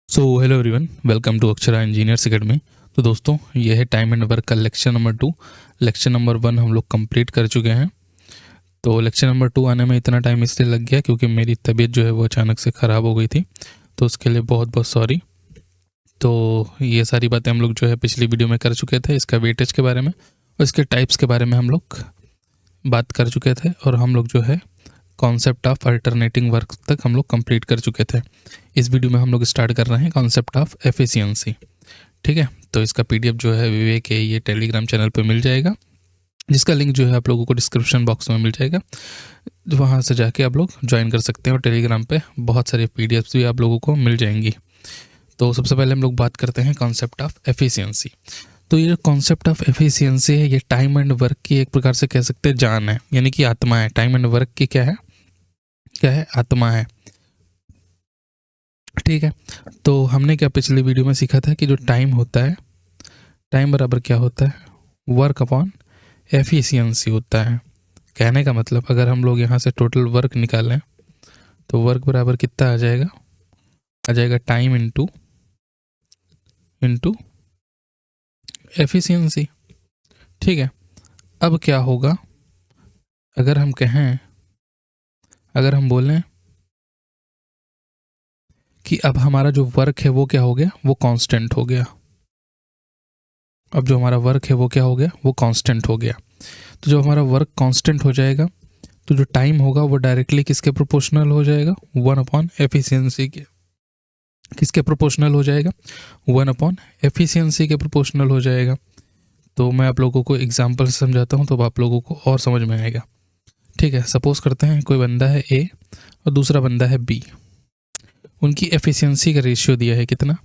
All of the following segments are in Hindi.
So hello everyone, welcome to Akshara engineers academy. तो दोस्तों, ये है टाइम एंड वर्क का लेक्चर नंबर 2। लेक्चर नंबर 1 हम लोग कंप्लीट कर चुके हैं। तो लेक्चर नंबर 2 आने में इतना टाइम इसलिए लग गया क्योंकि मेरी तबीयत जो है वो अचानक से ख़राब हो गई थी, तो उसके लिए बहुत बहुत सॉरी। तो ये सारी बातें हम लोग जो है पिछली वीडियो में कर चुके थे, इसका वेटेज के बारे में और इसके टाइप्स के बारे में हम लोग बात कर चुके थे, और हम लोग जो है कॉन्सेप्ट ऑफ अल्टरनेटिंग वर्क तक हम लोग कंप्लीट कर चुके थे। इस वीडियो में हम लोग स्टार्ट कर रहे हैं कॉन्सेप्ट ऑफ एफिशिएंसी। ठीक है, तो इसका पीडीएफ जो है विवेक के ये टेलीग्राम चैनल पे मिल जाएगा, जिसका लिंक जो है आप लोगों को डिस्क्रिप्शन बॉक्स में मिल जाएगा। वहाँ से जाके आप लोग ज्वाइन कर सकते हैं, और टेलीग्राम पे बहुत सारे पीडीएफ्स भी आप लोगों को मिल जाएंगी। तो सबसे पहले हम लोग बात करते हैं कॉन्सेप्ट ऑफ एफिशिएंसी। तो ये कॉन्सेप्ट ऑफ एफिशिएंसी है, ये टाइम एंड वर्क की एक प्रकार से कह सकते हैं जान है, यानी कि आत्मा है। टाइम एंड वर्क की क्या है, आत्मा है। ठीक है, तो हमने क्या पिछली वीडियो में सीखा था कि जो टाइम होता है, टाइम बराबर क्या होता है, वर्क अपॉन एफिशिएंसी होता है। कहने का मतलब अगर हम लोग यहाँ से टोटल वर्क निकालें तो वर्क बराबर कितना आ जाएगा टाइम इंटू एफिशिएंसी। ठीक है, अब क्या होगा अगर हम बोलें कि अब हमारा जो वर्क है वो क्या हो गया, वो कांस्टेंट हो गया। अब जो हमारा वर्क है वो क्या हो गया, वो कांस्टेंट हो गया। तो जब हमारा वर्क कांस्टेंट हो जाएगा तो जो टाइम होगा वो डायरेक्टली किसके प्रोपोर्शनल हो जाएगा, 1 अपॉन एफिशिएंसी के। किसके प्रोपोर्शनल हो जाएगा, 1 अपॉन एफिशिएंसी के प्रोपोर्शनल हो जाएगा। तो मैं आप लोगों को एग्जांपल से समझाता हूँ तो आप लोगों को और समझ में आएगा। ठीक है, सपोज करते हैं कोई बंदा है ए और दूसरा बंदा है बी। उनकी एफिशिएंसी का रेशियो दिया है कितना,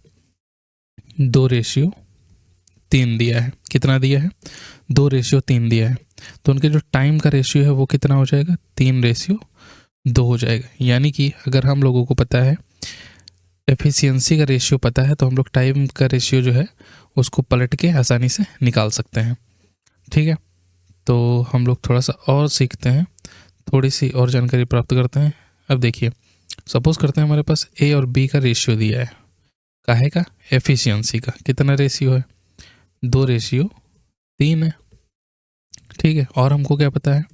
2:3 दिया है। कितना दिया है, 2:3 दिया है। तो उनके जो टाइम का रेशियो है वो कितना हो जाएगा, 3:2 हो जाएगा। यानी कि अगर हम लोगों को पता है एफिशिएंसी का रेशियो पता है, तो हम लोग टाइम का रेशियो जो है उसको पलट के आसानी से निकाल सकते हैं। ठीक है, तो हम लोग थोड़ा सा और सीखते हैं, थोड़ी सी और जानकारी प्राप्त करते हैं। अब देखिए, सपोज करते हैं हमारे पास ए और बी का रेशियो दिया है। काहे का, एफिशिएंसी का। कितना रेशियो है, 2:3 है। ठीक है, और हमको क्या पता है,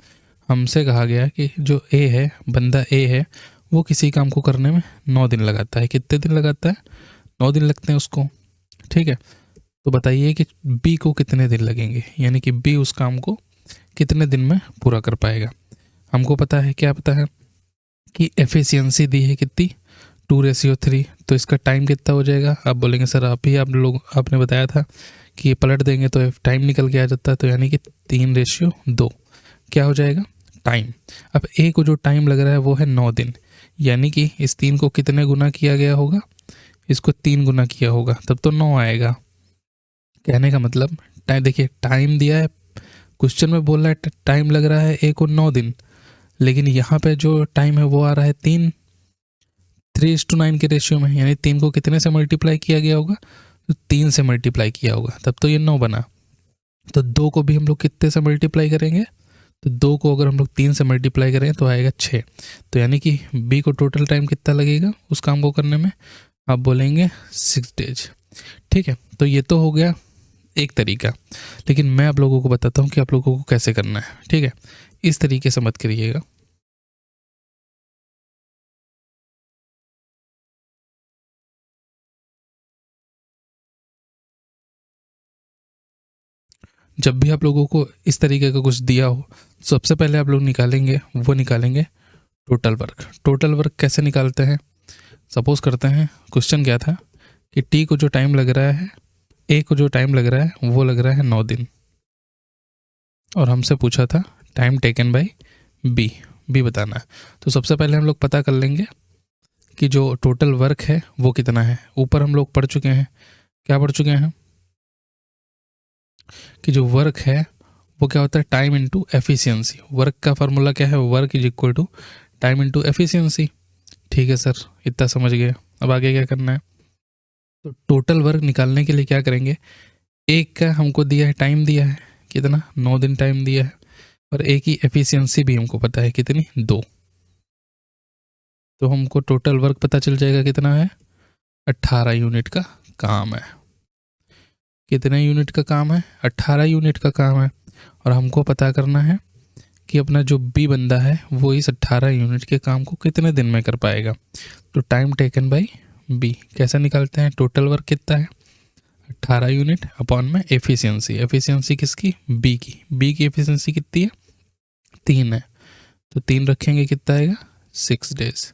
हमसे कहा गया कि जो ए है, बंदा ए है, वो किसी काम को करने में 9 दिन लगाता है। कितने दिन लगाता है, 9 दिन लगते हैं उसको। ठीक है, तो बताइए कि बी को कितने दिन लगेंगे, यानी कि बी उस काम को कितने दिन में पूरा कर पाएगा। हमको पता है, क्या पता है कि एफिशिएंसी दी है कितनी, 2:3। तो इसका टाइम कितना हो जाएगा। आप बोलेंगे सर आपने बताया था कि ये पलट देंगे तो टाइम निकल के आ जाता है, तो यानी कि 3:2 क्या हो जाएगा, टाइम। अब ए को जो टाइम लग रहा है वो है 9 दिन, यानी कि इस 3 को कितने गुना किया गया होगा, इसको 3 गुना किया होगा, तब तो 9 आएगा। कहने का मतलब टाइम, देखिए टाइम दिया है, क्वेश्चन में बोल रहा है टाइम लग रहा है ए को 9 दिन, लेकिन यहाँ पे जो टाइम है वो आ रहा है 3:9 के रेशियो में, यानी 3 को कितने से मल्टीप्लाई किया गया होगा, तो 3 से मल्टीप्लाई किया होगा, तब तो ये 9 बना। तो 2 को भी हम लोग कितने से मल्टीप्लाई करेंगे, तो 2 को अगर हम लोग 3 से मल्टीप्लाई करें तो आएगा 6। तो यानी कि बी को टोटल टाइम कितना लगेगा उस काम को करने में, आप बोलेंगे 6 डेज। ठीक है, तो ये तो हो गया एक तरीका, लेकिन मैं आप लोगों को बताता हूँ कि आप लोगों को कैसे करना है। ठीक है, इस तरीके से मत करिएगा। जब भी आप लोगों को इस तरीके का कुछ दिया हो, सबसे पहले आप लोग निकालेंगे टोटल वर्क। टोटल वर्क कैसे निकालते हैं, सपोज करते हैं क्वेश्चन क्या था कि टी को जो टाइम लग रहा है, ए को जो टाइम लग रहा है वो लग रहा है 9 दिन, और हमसे पूछा था टाइम टेकन बाय बी बताना है। तो सबसे पहले हम लोग पता कर लेंगे कि जो टोटल वर्क है वो कितना है। ऊपर हम लोग पढ़ चुके हैं, क्या पढ़ चुके हैं कि जो वर्क है वो क्या होता है, टाइम इंटू एफिशिएंसी। वर्क का फार्मूला क्या है, work is equal to time into efficiency. ठीक है सर, इतना समझ गए। अब आगे क्या करना है, तो टोटल वर्क निकालने के लिए क्या करेंगे, एक का हमको दिया है, टाइम दिया है कितना, 9 दिन टाइम दिया है, और एक की एफिशिएंसी भी हमको पता है कितनी, 2। तो हमको टोटल वर्क पता चल जाएगा कितना है, 18 यूनिट का काम है। कितने यूनिट का काम है? 18 यूनिट का काम है। और हमको पता करना है कि अपना जो बी बंदा है वो इस 18 यूनिट के काम को कितने दिन में कर पाएगा। तो टाइम टेकन बाय बी कैसे निकालते हैं? टोटल वर्क कितना है? 18 यूनिट अपॉन में एफिशिएंसी। एफिशिएंसी किसकी? बी की। बी की एफिशिएंसी कितनी है? 3 है, तो 3 रखेंगे, कितना आएगा? 6 डेज।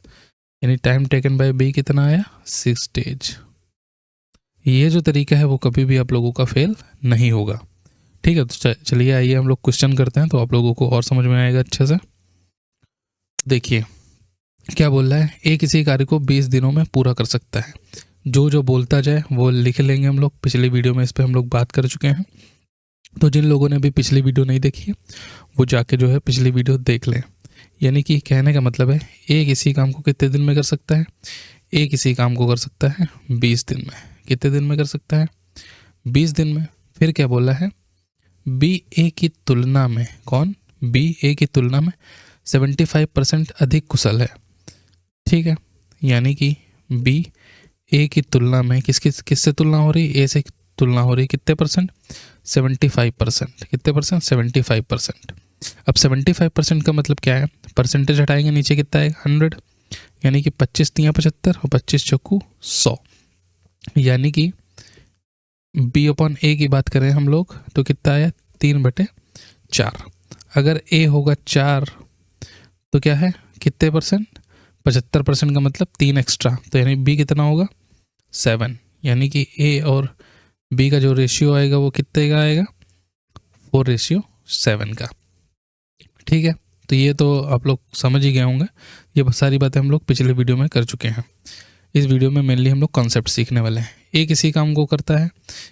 यानी टाइम टेकन बाय बी कितना आया? 6 डेज। ये जो तरीका है वो कभी भी आप लोगों का फेल नहीं होगा। ठीक है, तो चलिए आइए हम लोग क्वेश्चन करते हैं तो आप लोगों को और समझ में आएगा अच्छे से। देखिए क्या बोल रहा है, एक किसी कार्य को 20 दिनों में पूरा कर सकता है। जो जो बोलता जाए वो लिख लेंगे हम लोग। पिछली वीडियो में इस पर हम लोग बात कर चुके हैं, तो जिन लोगों ने भी पिछली वीडियो नहीं देखी है वो जाके जो है पिछली वीडियो देख लें। यानी कि कहने का मतलब है एक इसी काम को कितने दिन में कर सकता है? एक इसी काम को कर सकता है 20 दिन में। कितने दिन में कर सकता है? 20 दिन में। फिर क्या बोला है? बी ए की तुलना में, कौन? बी ए की तुलना में 75% अधिक कुशल है। ठीक है, यानी कि बी ए की तुलना में किससे तुलना हो रही? ए से तुलना हो रही। कितने परसेंट? 75%। कितने परसेंट? 75%। अब 75% का मतलब क्या है? परसेंटेज हटाएंगे नीचे कितना आएगा? 100। यानी कि 25 तियाँ 75 और 25 चौकू 100। यानी कि बी अपॉन ए की बात करें हम लोग तो कितना आया? 3/4। अगर ए होगा 4 तो क्या है? कितने परसेंट? 75% का मतलब 3 एक्स्ट्रा, तो यानी बी कितना होगा? 7। यानी कि ए और बी का जो रेशियो आएगा वो कितने का आएगा? 4:7 का। ठीक है, तो ये तो आप लोग समझ ही गए होंगे। ये सारी बातें हम लोग पिछले वीडियो में कर चुके हैं। इस वीडियो में मेनली हम लोग कॉन्सेप्ट सीखने वाले हैं। ए किसी काम को करता है,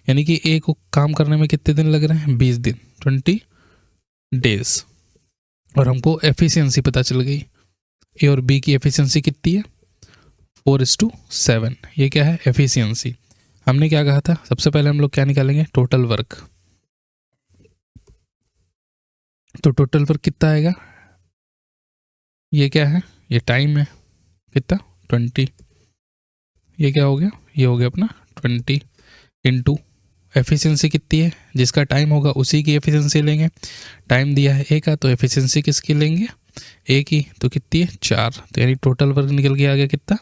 यानी कि ए को काम करने में कितने दिन लग रहे हैं? 20 दिन, 20 डेज। और हमको एफिशिएंसी पता चल गई। ए और बी की एफिशिएंसी कितनी है? 4:7। ये क्या है? एफिशिएंसी। हमने क्या कहा था? सबसे पहले हम लोग क्या निकालेंगे? Total work. तो टोटल वर्क कितना आएगा? ये क्या है? ये टाइम है। कितना? 20। ये क्या हो गया? ये हो गया अपना 20 इंटू एफिशिएंसी कितनी है? जिसका टाइम होगा उसी की एफिशिएंसी लेंगे। टाइम दिया है ए का, तो एफिशिएंसी किसकी लेंगे? ए की। तो कितनी है? 4। तो यानी टोटल वर्क निकल के आ गया कितना?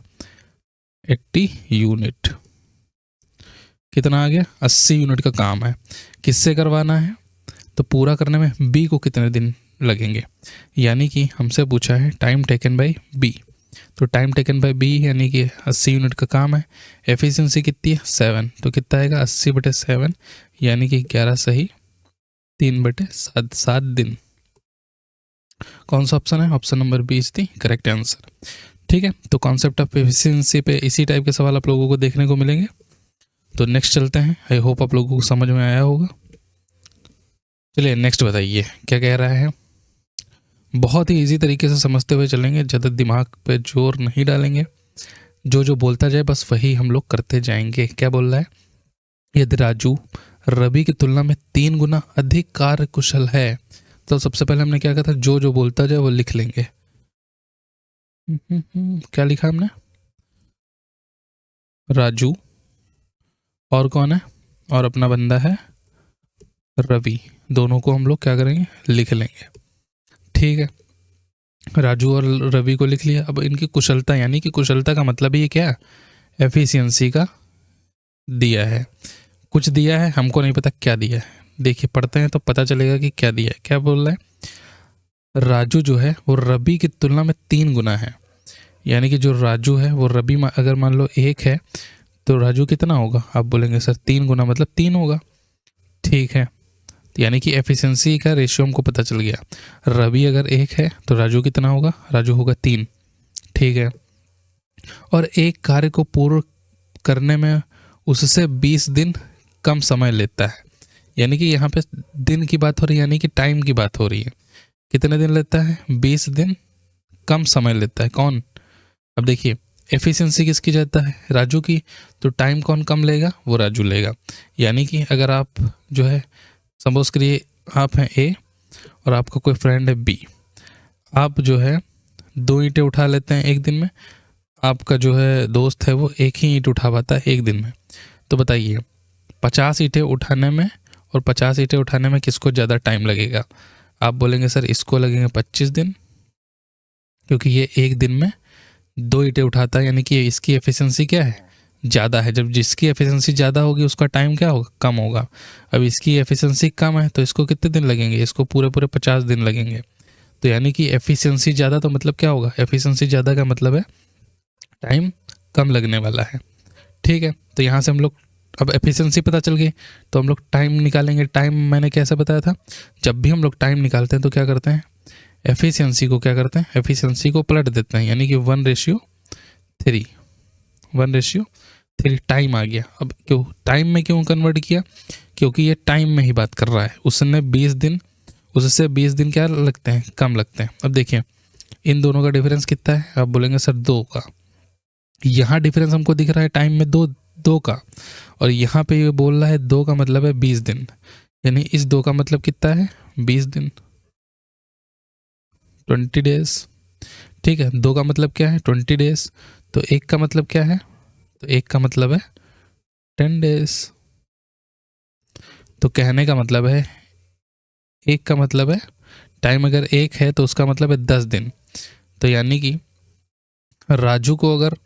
80 यूनिट। कितना आ गया? 80 यूनिट का काम है। किससे करवाना है? तो पूरा करने में बी को कितने दिन लगेंगे? यानी कि हमसे पूछा है टाइम टेकन बाय बी। तो टाइम टेकन बाय बी यानी कि 80 यूनिट का काम है। एफिशिएंसी कितनी है? 7। तो कितना आएगा? 80/7 यानी कि 11 सही 3/7 दिन। कौन सा ऑप्शन है? Option number B is the correct answer. ठीक है, तो कॉन्सेप्ट ऑफ एफिशिएंसी पे इसी टाइप के सवाल आप लोगों को देखने को मिलेंगे। तो नेक्स्ट चलते हैं। आई होप आप लोगों को समझ में आया होगा। चलिए नेक्स्ट बताइए क्या कह रहा है। बहुत ही इजी तरीके से समझते हुए चलेंगे, ज़्यादा दिमाग पे जोर नहीं डालेंगे। जो जो बोलता जाए बस वही हम लोग करते जाएंगे। क्या बोल रहा है? यदि राजू रवि की तुलना में 3 गुना अधिक कार्य कुशल है, तो सबसे पहले हमने क्या कहा था? जो जो बोलता जाए वो लिख लेंगे। क्या लिखा हमने? राजू और कौन है? और अपना बंदा है रवि। दोनों को हम लोग क्या करेंगे? लिख लेंगे। ठीक है, राजू और रवि को लिख लिया। अब इनकी कुशलता, यानी कि कुशलता का मतलब ये क्या? एफिशिएंसी का दिया है। कुछ दिया है, हमको नहीं पता क्या दिया है। देखिए पढ़ते हैं तो पता चलेगा कि क्या दिया है। क्या बोल रहा है? राजू जो है वो रवि की तुलना में 3 गुना है। यानी कि जो राजू है वो रवि अगर मान लो 1 है तो राजू कितना होगा? आप बोलेंगे सर 3 गुना मतलब 3 होगा। ठीक है, यानी कि एफिशिएंसी का रेशियो हमको पता चल गया। रवि अगर 1 है तो राजू कितना होगा? राजू होगा 3। ठीक है, और एक कार्य को पूर्ण करने में उससे 20 दिन कम समय लेता है। यानी कि यहाँ पे दिन की बात हो रही है, यानी कि टाइम की बात हो रही है। कितने दिन लेता है? 20 दिन कम समय लेता है। कौन? अब देखिए एफिशिएंसी किसकी जाता है? राजू की। तो टाइम कौन कम लेगा? वो राजू लेगा। यानी कि अगर आप जो है सपोज करिए आप हैं ए और आपका कोई फ्रेंड है बी। आप जो है 2 ईंटें उठा लेते हैं एक दिन में। आपका जो है दोस्त है वो एक ही ईंट उठा पाता है एक दिन में। तो बताइए 50 ईंटें उठाने में और 50 ईंटें उठाने में किसको ज़्यादा टाइम लगेगा? आप बोलेंगे सर इसको लगेंगे 25 दिन, क्योंकि ये एक दिन में 2 ईंटें उठाता है, यानी कि इसकी एफिशिएंसी क्या है, ज़्यादा है। जब जिसकी एफिशिएंसी ज़्यादा होगी उसका टाइम क्या होगा, कम होगा। अब इसकी एफिशिएंसी कम है तो इसको कितने दिन लगेंगे, इसको पूरे पूरे 50 दिन लगेंगे। तो यानी कि एफिशिएंसी ज़्यादा, तो मतलब क्या होगा, एफिशिएंसी ज़्यादा का मतलब है टाइम कम लगने वाला है। ठीक है, तो यहाँ से हम लोग अब एफिशिएंसी पता चल गई, तो हम लोग टाइम निकालेंगे। टाइम मैंने कैसे बताया था, जब भी हम लोग टाइम निकालते हैं तो क्या करते हैं, एफिशिएंसी को क्या करते हैं, एफिशिएंसी को पलट देते हैं, यानी कि 1:3, 1:3 टाइम आ गया। अब क्यों टाइम में क्यों कन्वर्ट किया, क्योंकि ये टाइम में ही बात कर रहा है। उसने 20 दिन, उससे 20 दिन क्या लगते हैं, कम लगते हैं। अब देखिए इन दोनों का डिफरेंस कितना है, आप बोलेंगे सर 2 का। यहाँ डिफरेंस हमको दिख रहा है टाइम में 2 का, और यहाँ पे ये बोल रहा है 2 का मतलब है 20 दिन, यानी इस 2 का मतलब कितना है, 20 दिन, 20 डेज। ठीक है, 2 का मतलब क्या है, 20 डेज। तो 1 का मतलब क्या है, तो 1 का मतलब है 10 डेज। तो कहने का मतलब है 1 का मतलब है टाइम अगर 1 है तो उसका मतलब है 10 दिन। तो यानी कि राजू को अगर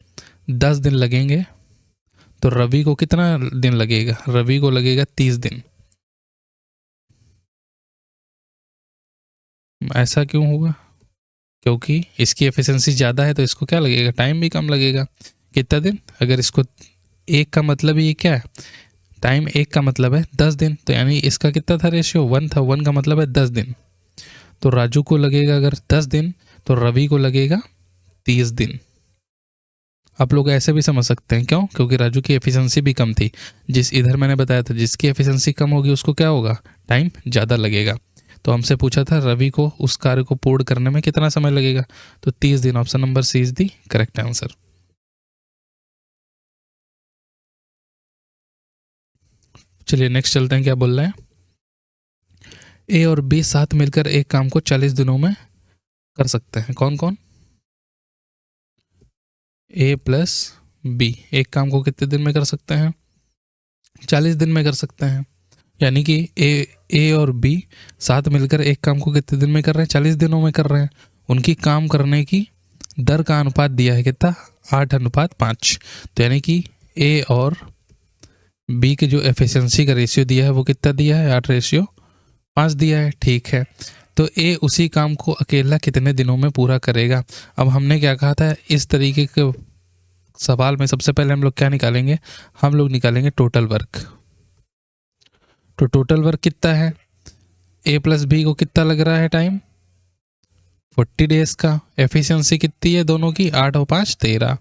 10 दिन लगेंगे तो रवि को कितना दिन लगेगा, रवि को लगेगा 30 दिन। ऐसा क्यों हुआ, क्योंकि इसकी एफिशिएंसी ज़्यादा है तो इसको क्या लगेगा, टाइम भी कम लगेगा। कितना दिन, अगर इसको 1 का मतलब ये क्या है, टाइम 1 का मतलब है 10 दिन, तो यानी इसका कितना था रेशियो, 1 था, 1 का मतलब है 10 दिन। तो राजू को लगेगा अगर 10 दिन तो रवि को लगेगा 30 दिन। आप लोग ऐसे भी समझ सकते हैं, क्यों, क्योंकि राजू की एफिशिएंसी भी कम थी। जिस इधर मैंने बताया था जिसकी एफिशिएंसी कम होगी उसको क्या होगा, टाइम ज़्यादा लगेगा। तो हमसे पूछा था रवि को उस कार्य को पूर्ण करने में कितना समय लगेगा, तो 30 दिन। Option number C is the correct answer. चलिए नेक्स्ट चलते हैं, क्या बोल रहे हैं, ए और बी साथ मिलकर एक काम को 40 दिनों में कर सकते हैं। कौन कौन, ए प्लस बी एक काम को कितने दिन में कर सकते हैं, 40 दिन में कर सकते हैं। यानी कि ए और बी साथ मिलकर एक काम को कितने दिन में कर रहे हैं, 40 दिनों में कर रहे हैं। उनकी काम करने की दर का अनुपात दिया है कितना, 8:5। तो यानी कि ए और बी के जो एफिशिएंसी का रेशियो दिया है वो कितना दिया है, 8:5 दिया है। ठीक है, तो ए उसी काम को अकेला कितने दिनों में पूरा करेगा। अब हमने क्या कहा था, इस तरीके के सवाल में सबसे पहले हम लोग क्या निकालेंगे, हम लोग निकालेंगे टोटल वर्क। तो टोटल वर्क कितना है, ए प्लस बी को कितना लग रहा है टाइम, 40 डेज का। एफिशिएंसी कितनी है दोनों की, 8 और 5 13।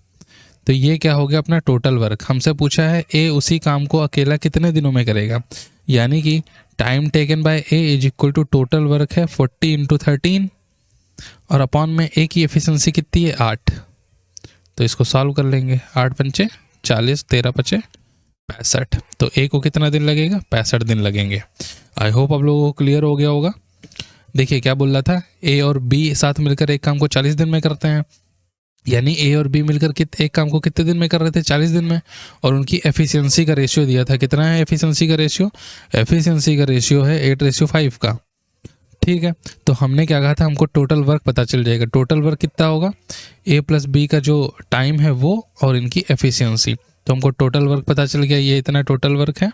तो ये क्या हो गया अपना टोटल वर्क। हमसे पूछा है ए उसी काम को अकेला कितने दिनों में करेगा, यानी कि time taken by A is equal to total work है 40 × 13, और अपॉन में ए की एफिशिएंसी कितनी है, 8। तो इसको सॉल्व कर लेंगे, 8 पंचे 40, 13 पचे 65। तो ए को कितना दिन लगेगा, 65 दिन लगेंगे। आई होप आप लोगों को क्लियर हो गया होगा। देखिए क्या बोल रहा था, ए और बी साथ मिलकर एक काम को 40 दिन में करते हैं, यानी ए और बी मिलकर एक काम को कितने दिन में कर रहे थे, 40 दिन में। और उनकी एफिशिएंसी का रेशियो दिया था, कितना है एफिशिएंसी का रेशियो, एफिशिएंसी का रेशियो है 8:5 का। ठीक है, तो हमने क्या कहा था, हमको टोटल वर्क पता चल जाएगा। टोटल वर्क कितना होगा, ए प्लस बी का जो टाइम है वो और इनकी एफिशिएंसी। तो हमको टोटल वर्क पता चल गया, ये इतना टोटल वर्क है।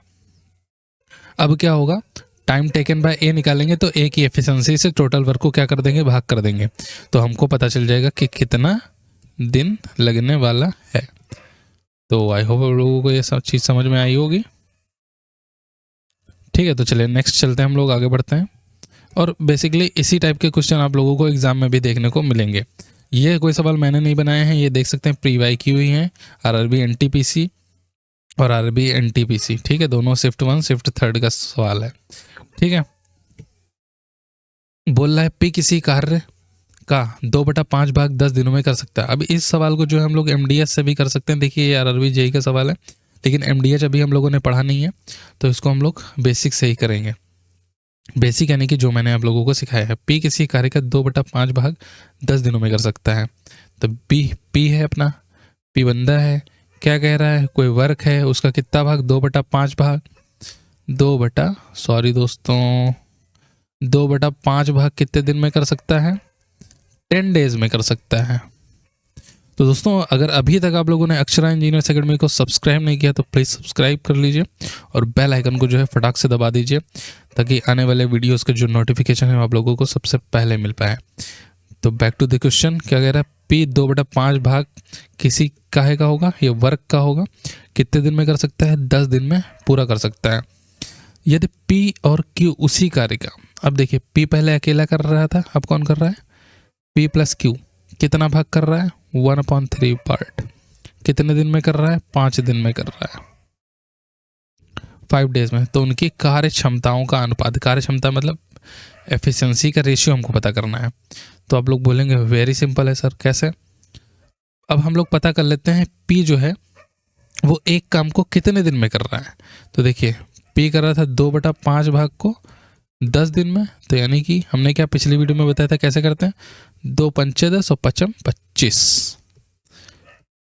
अब क्या होगा, टाइम टेकन बाय ए निकालेंगे तो ए की एफिशिएंसी से टोटल वर्क को क्या कर देंगे, भाग कर देंगे। तो हमको पता चल जाएगा कि कितना दिन लगने वाला है। तो आई होप आप लोगों को ये सब चीज़ समझ में आई होगी। ठीक है, तो चलिए नेक्स्ट चलते हैं, हम लोग आगे बढ़ते हैं। और बेसिकली इसी टाइप के क्वेश्चन आप लोगों को एग्जाम में भी देखने को मिलेंगे। ये कोई सवाल मैंने नहीं बनाए हैं, ये देख सकते हैं प्री वाई क्यू ही हैं, आरआरबी एनटीपीसी और आरआरबी एनटीपीसी। ठीक है, दोनों शिफ्ट 1 शिफ्ट 3 का सवाल है। ठीक है, बोल रहा है पी किसी कार्य का 2/5 भाग 10 दिनों में कर सकता है। अब इस सवाल को जो है हम लोग एमडीएस से भी कर सकते हैं। देखिए ये आरआरबी जेई का सवाल है, लेकिन एमडीएस अभी हम लोगों ने पढ़ा नहीं है, तो इसको हम लोग बेसिक से ही करेंगे। बेसिक यानी कि जो मैंने आप लोगों को सिखाया है, पी किसी कार्य का 2/5 भाग 10 दिनों में कर सकता है। तो पी है अपना पी बंदा है, क्या कह रहा है, कोई वर्क है, उसका कितना भाग, 2/5 भाग, 2/5 भाग कितने दिन में कर सकता है, 10 डेज में कर सकता है। तो दोस्तों अगर अभी तक आप लोगों ने अक्षरा इंजीनियर्स एकेडमी को सब्सक्राइब नहीं किया तो प्लीज़ सब्सक्राइब कर लीजिए और बेल आइकन को जो है फटाक से दबा दीजिए, ताकि आने वाले वीडियोस के जो नोटिफिकेशन है आप लोगों को सबसे पहले मिल पाए। तो बैक टू द क्वेश्चन, क्या कह रहा है, पी 2/5 भाग किसी काहे का होगा, ये वर्क का होगा, कितने दिन में कर सकता है, 10 दिन में पूरा कर सकता है। यदि पी और क्यू उसी कार्य का, अब देखिए पी पहले अकेला कर रहा था, अब कौन कर रहा है, पी प्लस क्यू कितना भाग कर रहा है, 1/3 पार्ट, कितने दिन में कर रहा है, 5 दिन में कर रहा है, 5 डेज में। तो उनकी कार्य क्षमताओं का अनुपात, कार्य क्षमता मतलब एफिशिएंसी का रेशियो हमको पता करना है। तो आप लोग बोलेंगे वेरी सिंपल है सर, कैसे। अब हम लोग पता कर लेते हैं पी जो है वो एक काम को कितने दिन में कर रहा है। तो देखिए पी कर रहा था 2/5 भाग को 10 दिन में, तो यानी कि हमने क्या पिछली वीडियो में बताया था कैसे करते हैं, 2 पंचे 10 और 5 25,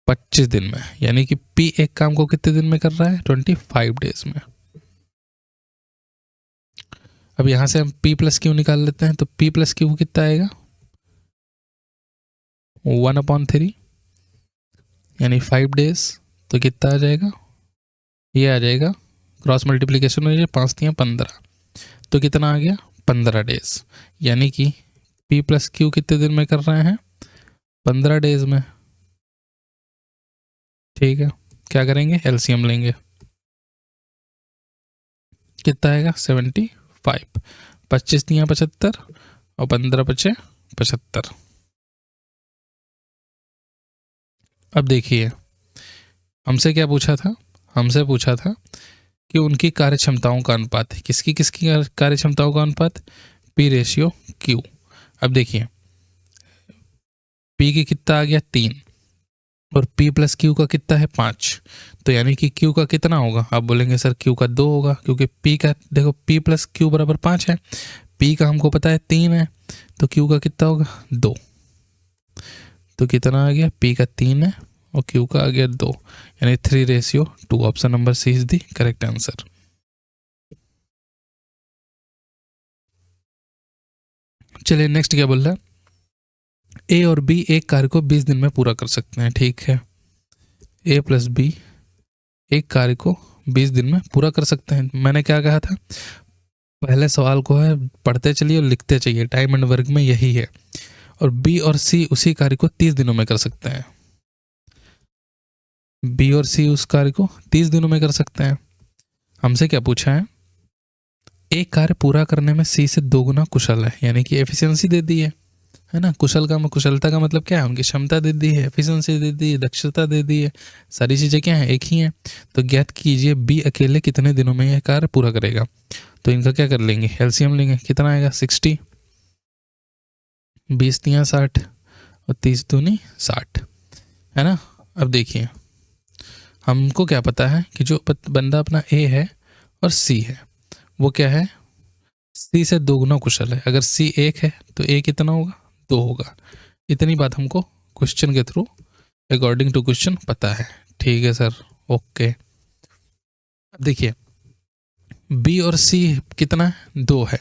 25 दिन में, यानी कि पी एक काम को कितने दिन में कर रहा है, 25 डेज में। अब यहां से हम P प्लस क्यू निकाल लेते हैं, तो P प्लस क्यू कितना आएगा, 1/3 यानी 5 डेज, तो कितना आ जाएगा, ये आ जाएगा, क्रॉस मल्टीप्लीकेशन हो जाए, 5 3 15, तो कितना आ गया, 15 डेज, यानी कि P प्लस क्यू कितने दिन में कर रहे हैं, 15 डेज में। ठीक है, क्या करेंगे, एलसीएम लेंगे, कितना आएगा, 75, 25 3 75 और 15 5 75। अब देखिए हमसे क्या पूछा था, हमसे पूछा था कि उनकी कार्य क्षमताओं का अनुपात है, किसकी किसकी कार्य क्षमताओं का अनुपात, पी रेशियो क्यू। अब देखिए पी की कितना आ गया 3 और P प्लस क्यू का कितना है 5, तो यानी कि Q का कितना होगा, आप बोलेंगे सर Q का 2 होगा, क्योंकि P का देखो P प्लस क्यू बराबर 5 है, P का हमको पता है 3 है, तो Q का कितना होगा 2, तो कितना आ गया, P का 3 है और Q का आ गया 2, यानी 3:2। Option number C is the correct answer. चलिए नेक्स्ट क्या बोल रहा है, ए और बी एक कार्य को 20 दिन में पूरा कर सकते हैं। ठीक है, ए प्लस बी एक कार्य को 20 दिन में पूरा कर सकते हैं। मैंने क्या कहा था, पहले सवाल को है पढ़ते चलिए और लिखते चाहिए, टाइम एंड वर्क में यही है। और बी और सी उसी कार्य को 30 दिनों में कर सकते हैं, बी और सी उस कार्य को 30 दिनों में कर सकते हैं। हमसे क्या पूछा है, एक कार्य पूरा करने में सी से 2 गुना कुशल है, यानी कि एफिशिएंसी दे दी है ना। कुशलता का मतलब क्या है, उनकी क्षमता दे दी है, एफिशिएंसी दे दी है, दक्षता दे दी है, सारी चीज़ें क्या हैं, एक ही हैं। तो ज्ञात कीजिए बी अकेले कितने दिनों में यह कार्य पूरा करेगा। तो इनका क्या कर लेंगे, एलसीएम लेंगे, कितना आएगा 60, 20 3 60 और 30 दूनी 60, है ना। अब देखिए हमको क्या पता है कि जो बंदा अपना ए है और सी है वो क्या है, सी से 2 गुना कुशल है। अगर सी 1 है तो ए कितना होगा, 2 होगा। इतनी बात हमको क्वेश्चन के थ्रू अकॉर्डिंग टू क्वेश्चन पता है। ठीक है सर, ओके। अब देखिए बी और सी कितना है, 2 है,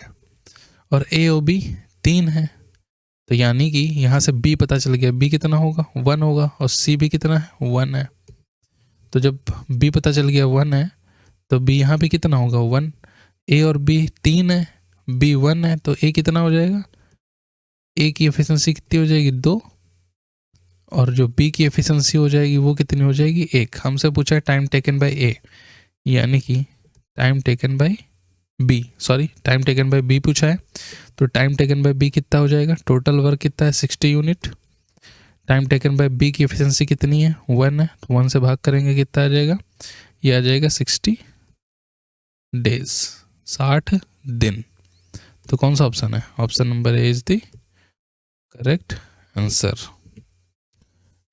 और ए और बी 3 है, तो यानी कि यहाँ से बी पता चल गया, बी कितना होगा 1 होगा, और सी भी कितना है 1 है। तो जब बी पता चल गया 1 है तो बी यहाँ पे कितना होगा 1, ए और बी 3 है, बी 1 है, तो ए कितना हो जाएगा, ए की एफिशिएंसी कितनी हो जाएगी 2, और जो बी की एफिशिएंसी हो जाएगी वो कितनी हो जाएगी 1। हमसे पूछा है टाइम टेकन बाय ए, यानी कि time taken by B, sorry time taken by B पूछा है, तो टाइम टेकन बाय बी कितना हो जाएगा, टोटल वर्क कितना है 60 unit, time taken by B की एफिशिएंसी कितनी है 1 है, तो 1 से भाग करेंगे कितना आ जाएगा, ये आ जाएगा 60 डेज, 60 दिन। तो कौन सा ऑप्शन है, option number A is the correct answer.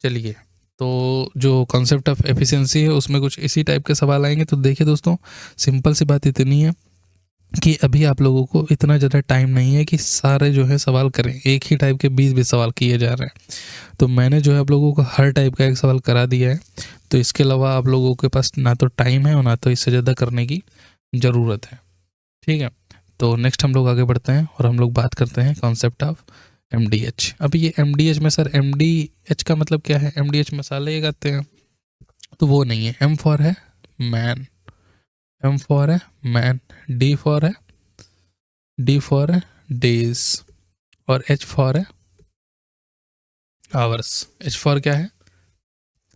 चलिए तो जो कॉन्सेप्ट ऑफ एफिशिएंसी है उसमें कुछ इसी टाइप के सवाल आएंगे। तो देखिए दोस्तों सिंपल सी बात इतनी है कि अभी आप लोगों को इतना ज़्यादा टाइम नहीं है कि सारे जो है सवाल करें, एक ही टाइप के 20-20 सवाल किए जा रहे हैं। तो मैंने जो है आप लोगों को हर टाइप का एक सवाल करा दिया है। तो इसके अलावा आप लोगों के पास ना तो टाइम है और ना तो इससे ज़्यादा करने की ज़रूरत है। ठीक है, तो नेक्स्ट हम लोग आगे बढ़ते हैं और हम लोग बात करते हैं कॉन्सेप्ट ऑफ MDH। अब ये MDH में सर MDH का मतलब क्या है? MDH मसाले ये गाते हैं, तो वो नहीं है। M फॉर है मैन, M फॉर है मैन, D फॉर है डेज, और H फॉर है आवर्स। H फॉर क्या है?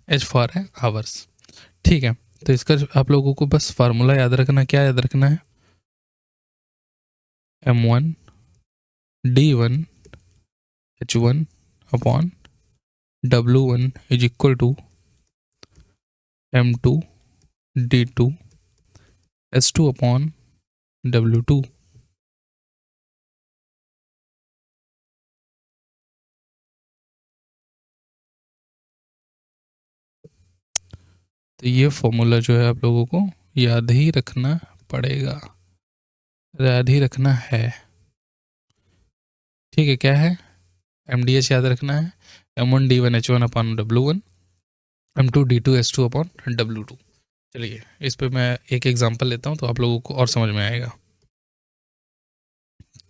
H फॉर है आवर्स। ठीक है, तो इसका आप लोगों को बस फार्मूला याद रखना। क्या याद रखना है? M1 D1 H1 upon W1 is equal to M2 D2 S2 upon W2। तो ये फॉर्मूला जो है आप लोगों को याद ही रखना पड़ेगा, याद ही रखना है। ठीक है, क्या है? MDH याद रखना है, M1 D1 H1 upon W1, M2 D2 S2 upon W2। चलिए इस पे मैं एक एग्जांपल लेता हूँ तो आप लोगों को और समझ में आएगा।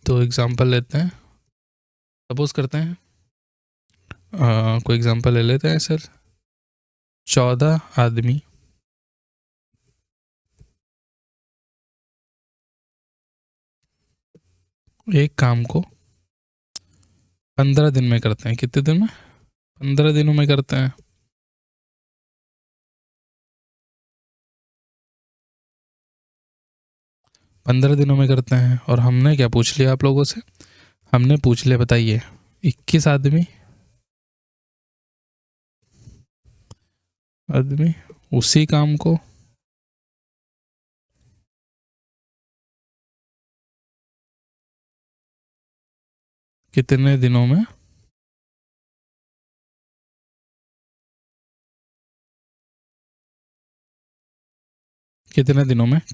तो एग्जांपल लेते हैं, सपोज करते हैं कोई एग्जांपल ले लेते हैं सर। 14 आदमी एक काम को 15 दिन में करते हैं। कितने दिन में? 15 दिनों में करते हैं। पंद्रह दिनों में करते हैं। और हमने क्या पूछ लिया आप लोगों से? हमने पूछ लिया, बताइए, 21 आदमी उसी काम को कितने दिनों में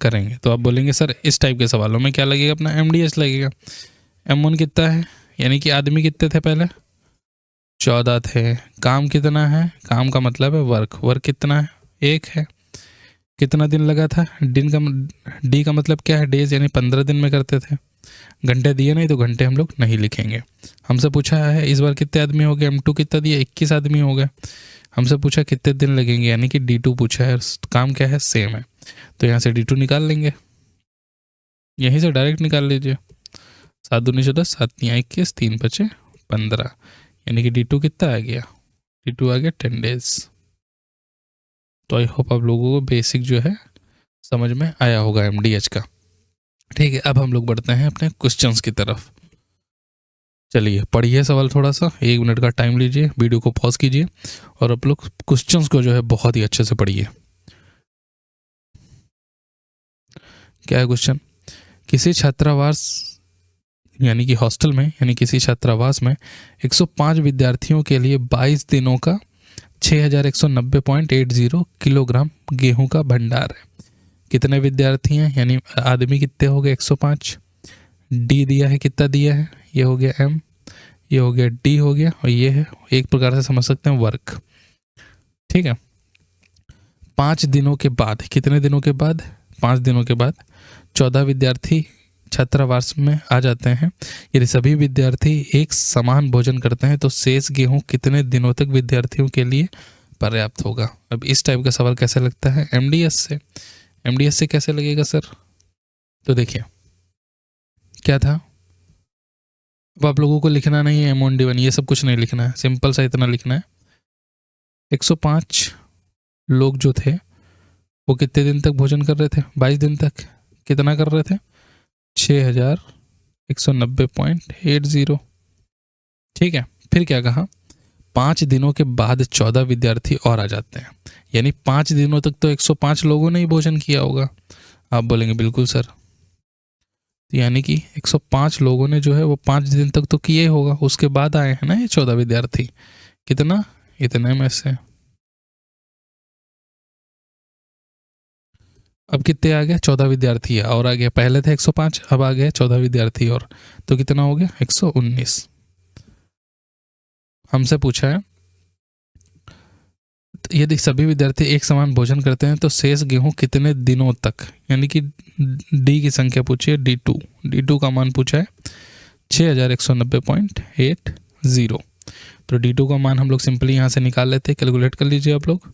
करेंगे? तो आप बोलेंगे सर इस टाइप के सवालों में क्या लगेगा? अपना MDH लगेगा। M1 कितना है, यानी कि आदमी कितने थे पहले? 14 थे। काम कितना है? काम का मतलब है वर्क कितना है? 1 है। कितना दिन लगा था? डी का मतलब क्या है? डेज, यानी 15 दिन में करते थे। घंटे दिए नहीं तो घंटे हम लोग नहीं लिखेंगे। हमसे पूछा है इस बार कितने आदमी हो गए? M2 कितना दिया? 21 आदमी हो गए। हमसे पूछा कितने दिन लगेंगे, यानी कि D2 पूछा है, काम क्या है? सेम है। तो यहाँ से D2 निकाल लेंगे, यहीं से डायरेक्ट निकाल लीजिए। 7 दूनी 14, 7 तियाँ 21, 3 बचे 15, यानी कि D2 कितना आ गया? D2 आ गया 10 डेज। तो आई होप आप लोगों को बेसिक जो है समझ में आया होगा MDH का। ठीक है, अब हम लोग बढ़ते हैं अपने क्वेश्चंस की तरफ। चलिए पढ़िए सवाल, थोड़ा सा 1 मिनट का टाइम लीजिए, वीडियो को पॉज कीजिए और आप लोग क्वेश्चंस को जो है बहुत ही अच्छे से पढ़िए। क्या है क्वेश्चन? किसी छात्रावास यानी कि हॉस्टल में, यानी किसी छात्रावास में 105 विद्यार्थियों के लिए 22 दिनों का 6190.80 किलोग्राम गेहूं का भंडार है। कितने विद्यार्थी हैं, यानी आदमी कितने हो गए? 105। डी दिया है, कितना दिया है? ये हो गया M, ये हो गया D हो गया, और ये है एक प्रकार से समझ सकते हैं वर्क। ठीक है, 5 दिनों के बाद, कितने दिनों के बाद? 5 दिनों के बाद 14 विद्यार्थी छात्रावास में आ जाते हैं। यदि सभी विद्यार्थी एक समान भोजन करते हैं तो शेष गेहूं कितने दिनों तक विद्यार्थियों के लिए पर्याप्त होगा? अब इस टाइप का सवाल कैसे लगता है? MDS से कैसे लगेगा सर? तो देखिए क्या था, अब आप लोगों को लिखना नहीं है M1 D1 ये सब कुछ नहीं लिखना है, सिंपल सा इतना लिखना है 105 लोग जो थे वो कितने दिन तक भोजन कर रहे थे? 22 दिन तक। कितना कर रहे थे? 6190.80। ठीक है, फिर क्या कहा? 5 दिनों के बाद 14 विद्यार्थी और आ जाते हैं, यानी 5 दिनों तक तो 105 लोगों ने ही भोजन किया होगा। आप बोलेंगे बिल्कुल सर, यानी कि 105 लोगों ने जो है वो 5 दिन तक तो किया ही होगा, उसके बाद आए हैं ना ये 14 विद्यार्थी। कितना? इतने में से। अब कितने आ गए, 14 विद्यार्थी है और आ गया, पहले थे 105, अब आ गया 14 विद्यार्थी और, तो कितना हो गया 119। हमसे पूछा है यदि सभी विद्यार्थी एक समान भोजन करते हैं तो शेष गेहूं कितने दिनों तक, यानी कि डी की संख्या पूछी है, D2 का मान पूछा है 6190.80। तो D2 का मान हम लोग सिंपली यहाँ से निकाल लेते हैं, कैलकुलेट कर लीजिए आप लोग।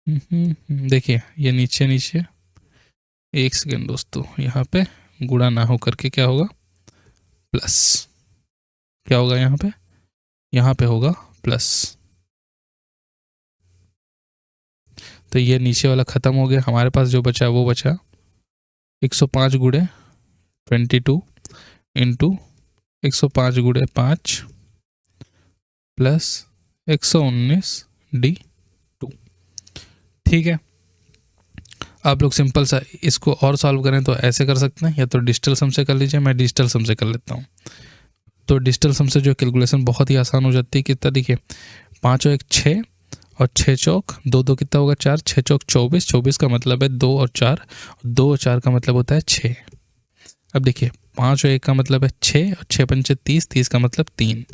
देखिए ये नीचे नीचे, एक सेकेंड दोस्तों, यहाँ पे गुणा ना हो करके क्या होगा प्लस, क्या होगा यहाँ पे होगा प्लस। तो ये नीचे वाला खत्म हो गया, हमारे पास जो बचा वो बचा 105 गुणे 22 इंटू 105 गुणे 5 प्लस 119 D2। ठीक है, आप लोग सिंपल सा इसको और सॉल्व करें तो ऐसे कर सकते हैं, या तो डिजिटल सम से कर लीजिए, मैं डिजिटल सम से कर लेता हूँ। तो डिजिटल सम से जो कैलकुलेशन बहुत ही आसान हो जाती है। कितना, देखिए 5 और 1 6 और 6 चौक 2 2 कितना होगा 4, 6 चौक 24, 24 का मतलब है 2 और 4, 2 और 4 का मतलब होता है 6। अब देखिए 5 और 1 का मतलब है 6 और 6 पंचे 30, 30 का मतलब 3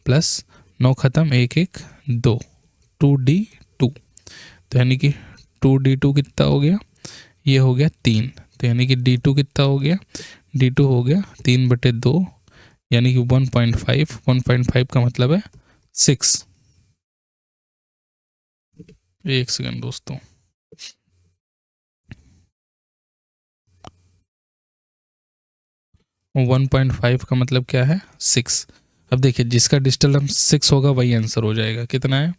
प्लस 9 खत्म 1 1 2, 2D2। तो यानी कि 2D2 कितना हो गया, ये हो गया 3। तो यानी कि D2 कितना हो गया, D2 हो गया 3/2, यानी कि 1.5, 1.5 का मतलब है 6। एक सेकंड दोस्तों, वो 1.5 का मतलब क्या है 6। अब देखिए जिसका डिजिटल नंबर 6 होगा वही आंसर हो जाएगा। कितना है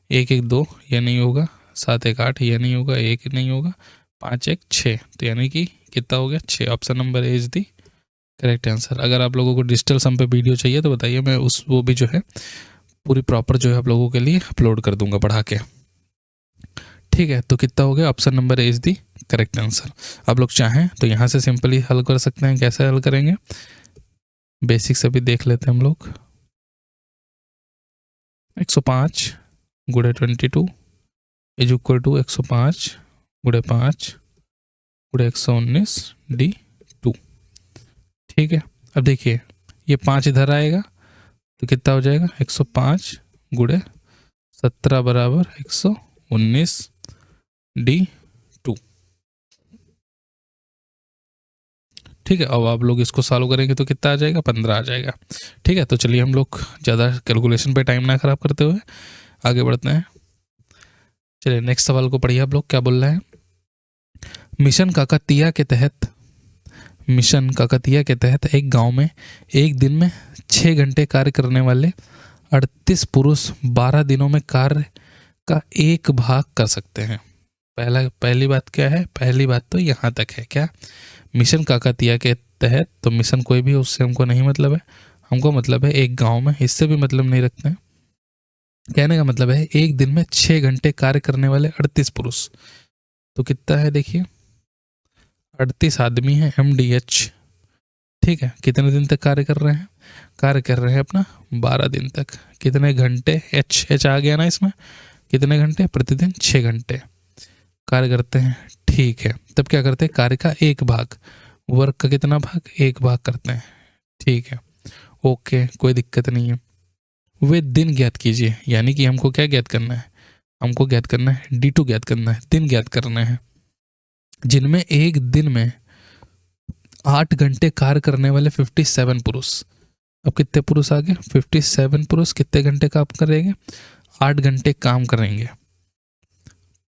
1 1 2, यह नहीं होगा, 7 1 8, यह नहीं होगा, 1 नहीं होगा, 5 1 6, तो यानी कि कितना हो गया 6। Option number A is the correct answer. अगर आप लोगों को डिजिटल सम पे वीडियो चाहिए तो बताइए, मैं वो भी जो है पूरी प्रॉपर जो है आप लोगों के लिए अपलोड कर दूंगा बढ़ा के। ठीक है, तो कितना हो गया, option number A is the correct answer. आप लोग चाहें तो यहाँ से सिंपली हल कर सकते हैं। कैसे हल करेंगे, बेसिक्स अभी देख लेते हैं हम लोग। 105 गुणे 22 इज इक्वल टू 105 गुणे 5 गुणे 119 D2। ठीक है, अब देखिए ये 5 इधर आएगा तो कितना हो जाएगा 105 गुणे 17 बराबर 119 D2। ठीक है, अब आप लोग इसको सॉल्व करेंगे तो कितना आ जाएगा 15 आ जाएगा। ठीक है, तो चलिए हम लोग ज़्यादा कैलकुलेशन पे टाइम ना खराब करते हुए आगे बढ़ते हैं। चलिए नेक्स्ट सवाल को पढ़िए आप लोग क्या बोल रहे हैं। मिशन काकतीया के तहत एक गांव में एक दिन में 6 घंटे कार्य करने वाले 38 पुरुष 12 दिनों में कार्य का एक भाग कर सकते हैं। पहली बात क्या है, पहली बात तो यहाँ तक है। क्या, मिशन काकतीया के तहत, तो मिशन कोई भी उससे हमको नहीं मतलब है, हमको मतलब है एक गांव में, इससे भी मतलब नहीं रखते हैं। कहने का मतलब है एक दिन में 6 घंटे कार्य करने वाले 38 पुरुष, तो कितना है देखिए 38 आदमी है MDH। ठीक है, कितने दिन तक कार्य कर रहे हैं अपना 12 दिन तक। कितने घंटे, H आ गया ना इसमें, कितने घंटे प्रतिदिन 6 घंटे कार्य करते हैं। ठीक है, तब क्या करते हैं, कार्य का एक भाग, वर्क का कितना भाग, एक भाग करते हैं। ठीक है, ओके, कोई दिक्कत नहीं है। वे दिन ज्ञात कीजिए, यानी कि हमको क्या ज्ञात करना है, हमको ज्ञात करना है D2 ज्ञात करना है, दिन ज्ञात करना है, जिनमें एक दिन में 8 घंटे कार्य करने वाले 57 पुरुष। अब कितने पुरुष आ गए 57 पुरुष, कितने घंटे काम करेंगे 8 घंटे काम करेंगे।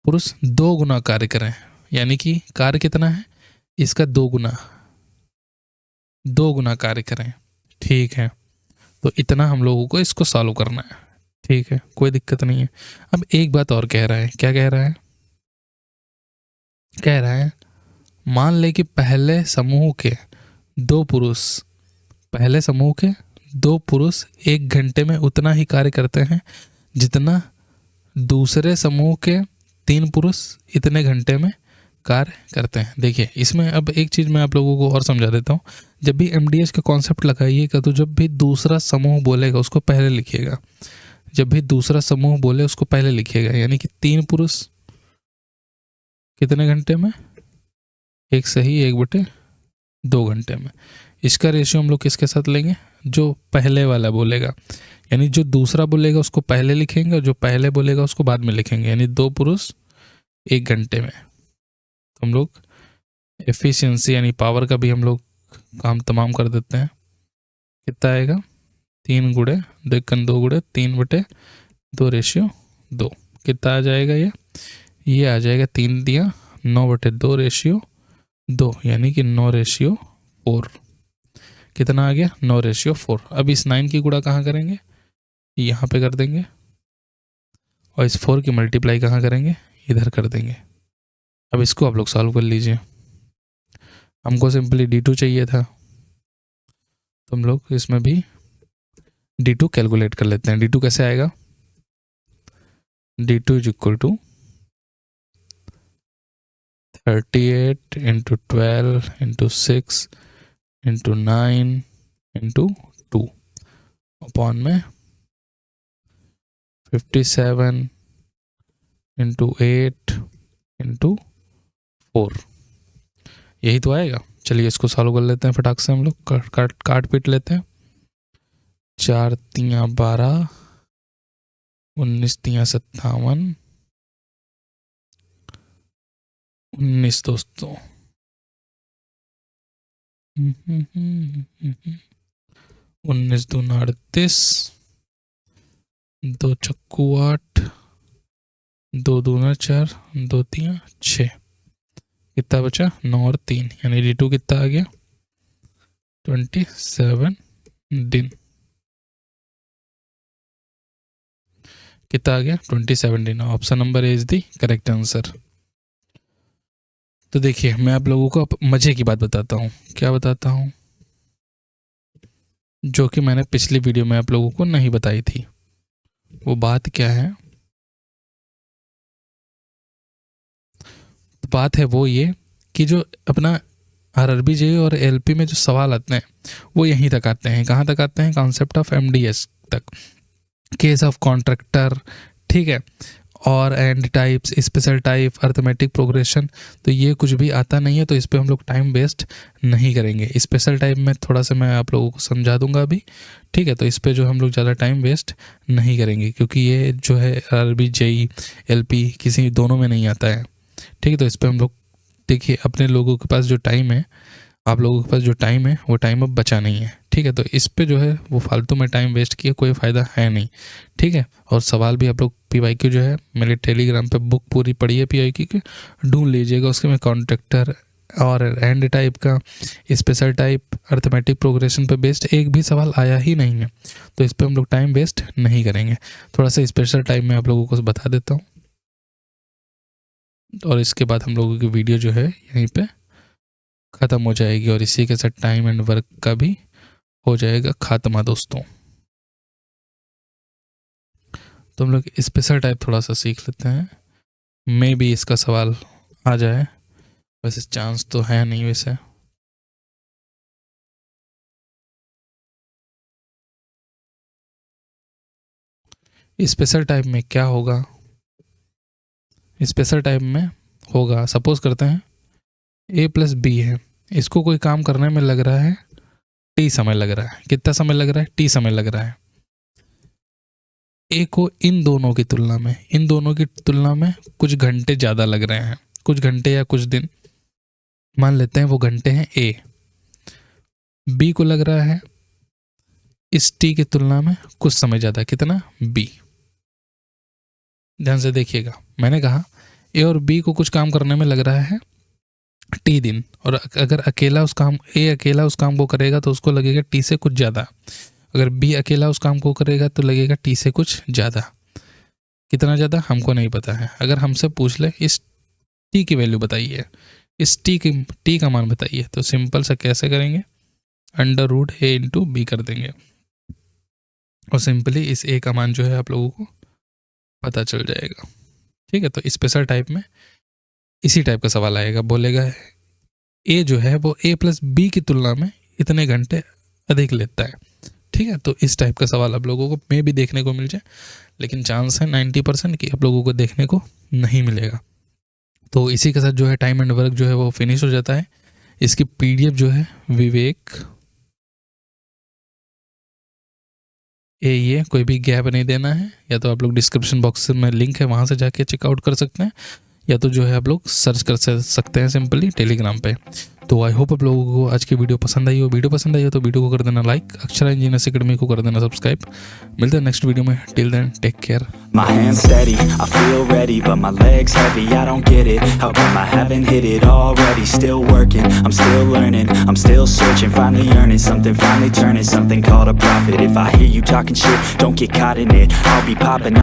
पुरुष 2 गुना कार्य करें, यानी कि कार्य कितना है इसका 2 गुना कार्य करें। ठीक है, तो इतना हम लोगों को इसको सॉल्व करना है। ठीक है, कोई दिक्कत नहीं है। अब एक बात और कह रहा है, क्या कह रहा है, मान ले कि पहले समूह के 2 पुरुष 1 घंटे में उतना ही कार्य करते हैं जितना दूसरे समूह के 3 पुरुष इतने घंटे में कार्य करते हैं। देखिए इसमें अब एक चीज़ मैं आप लोगों को और समझा देता हूँ। जब भी MDH का कॉन्सेप्ट लगाइएगा तो जब भी दूसरा समूह बोलेगा उसको पहले लिखिएगा, जब भी दूसरा समूह बोले उसको पहले लिखिएगा। यानी कि 3 पुरुष कितने घंटे में, 1 सही 1/2 घंटे में। इसका रेशियो हम लोग किसके साथ लेंगे, जो पहले वाला बोलेगा, यानी जो दूसरा बोलेगा उसको पहले लिखेंगे और जो पहले बोलेगा उसको बाद में लिखेंगे, यानी 2 पुरुष 1 घंटे में। तो हम लोग एफिशिएंसी यानी पावर का भी हम लोग काम तमाम कर देते हैं। कितना आएगा, 3 गुणे 2 गुणे 3/2 रेशियो 2। कितना आ जाएगा ये आ जाएगा 3 दिया 9/2 रेशियो 2, यानी कि 9/4। कितना आ गया, 9/4। अब इस 9 की गुणा कहाँ करेंगे, यहाँ पे कर देंगे, और इस 4 की मल्टीप्लाई कहाँ करेंगे, इधर कर देंगे। अब इसको आप लोग सॉल्व कर लीजिए। हमको सिंपली D2 चाहिए था, तो हम लोग इसमें भी D2 कैलकुलेट कर लेते हैं। D2 कैसे आएगा, D2 is equal to 38 into 12 into 6 into 9 into 2 upon में 57 इंटू 8 इंटू 4। यही तो आएगा। चलिए इसको सॉल्व कर लेते हैं फटाक से। हम लोग काट पीट लेते हैं। 4 तियाँ 12, 19 तियाँ 57, 19 दोस्तों, 19 दूना 38, 2 चक्कू 8, 2 दूना 4, 2 तियाँ 6। कितना बचा, 9 और 3, यानी D2 कितना आ गया, 27 दिन। कितना आ गया, 27 दिन। Option number A is the correct answer. तो देखिए मैं आप लोगों को अब मजे की बात बताता हूँ। क्या बताता हूँ, जो कि मैंने पिछली वीडियो में आप लोगों को नहीं बताई थी। वो बात क्या है, बात है वो ये कि जो अपना RRB JEE और LP में जो सवाल आते हैं वो यहीं तक आते हैं। कहाँ तक आते हैं, कॉन्सेप्ट ऑफ MDS तक, केस ऑफ कॉन्ट्रैक्टर, ठीक है, और and types, special type, arithmetic progression. तो ये कुछ भी आता नहीं है, तो इस पर हम लोग टाइम वेस्ट नहीं करेंगे। स्पेशल टाइप में थोड़ा सा मैं आप लोगों को समझा दूंगा अभी, ठीक है। तो इस पर जो हम लोग ज़्यादा टाइम वेस्ट नहीं करेंगे, क्योंकि ये जो है RRB JEE LP किसी दोनों में नहीं आता है, ठीक है। तो इस पर हम लोग देखिए, अपने लोगों के पास जो टाइम है, आप लोगों के पास जो टाइम है वो टाइम अब बचा नहीं है, ठीक है। तो इस पे जो है वो फालतू में टाइम वेस्ट किया कोई फ़ायदा है नहीं, ठीक है। और सवाल भी आप लोग PYQ जो है मेरे टेलीग्राम पे बुक पूरी पढ़ी है PYQ की, ढूंढ लीजिएगा। उसके में कॉन्ट्रैक्टर और एंड टाइप का, स्पेशल टाइप, अर्थमेटिक प्रोग्रेशन पे बेस्ड एक भी सवाल आया ही नहीं है। तो इस पर हम लोग टाइम वेस्ट नहीं करेंगे। थोड़ा सा स्पेशल टाइप में आप लोगों को बता देता हूँ, और इसके बाद हम लोगों की वीडियो जो है यहीं पे ख़त्म हो जाएगी, और इसी के साथ टाइम एंड वर्क का भी हो जाएगा खात्मा दोस्तों। तो हम लोग स्पेशल टाइप थोड़ा सा सीख लेते हैं, मे भी इसका सवाल आ जाए, वैसे चांस तो है नहीं। वैसे स्पेशल टाइप में क्या होगा, स्पेशल टाइप में होगा, सपोज करते हैं A+B है, इसको कोई काम करने में लग रहा है T समय लग रहा है। कितना समय लग रहा है, T समय लग रहा है। A को इन दोनों की तुलना में कुछ घंटे ज़्यादा लग रहे हैं, कुछ घंटे या कुछ दिन मान लेते हैं, वो घंटे हैं A। B को लग रहा है इस T की तुलना में कुछ समय ज़्यादा, कितना, B। ध्यान से देखिएगा, मैंने कहा A और B को कुछ काम करने में लग रहा है T दिन, और अगर A अकेला उस काम को करेगा तो उसको लगेगा T से कुछ ज़्यादा। अगर B अकेला उस काम को करेगा तो लगेगा T से कुछ ज़्यादा। कितना ज़्यादा हमको नहीं पता है। अगर हमसे पूछ ले इस T की वैल्यू बताइए, इस T का मान बताइए, तो सिंपल सा कैसे करेंगे, √A इंटू B कर देंगे, और सिंपली इस A का मान जो है आप लोगों को पता चल जाएगा, ठीक है। तो स्पेशल टाइप में इसी टाइप का सवाल आएगा, बोलेगा A जो है वो A+B की तुलना में इतने घंटे अधिक लेता है, ठीक है। तो इस टाइप का सवाल आप लोगों को मे भी देखने को मिल जाए, लेकिन चांस है 90% कि आप लोगों को देखने को नहीं मिलेगा। तो इसी के साथ जो है टाइम एंड वर्क जो है वो फिनिश हो जाता है। इसकी PDF जो है विवेक ये कोई भी गैप नहीं देना है, या तो आप लोग डिस्क्रिप्शन बॉक्स में लिंक है वहाँ से जाके चेकआउट कर सकते हैं, या तो जो है आप लोग सर्च कर सकते हैं सिंपली टेलीग्राम पे। तो आई होप आप लोगों को आज की वीडियो पसंद आई हो। वीडियो पसंद आई हो तो वीडियो को कर देना लाइक, अक्षरा इंजीनियर्स अकेडमी को कर देना सब्सक्राइब। मिलते हैं नेक्स्ट वीडियो में, till then take care. My hands steady, I feel ready, but my legs heavy, I don't get it. How come I haven't hit it already? Still working, I'm still learning, I'm still searching, finally earning something, finally turning something called a profit. If I hear you talking shit, don't get caught in it, I'll be popping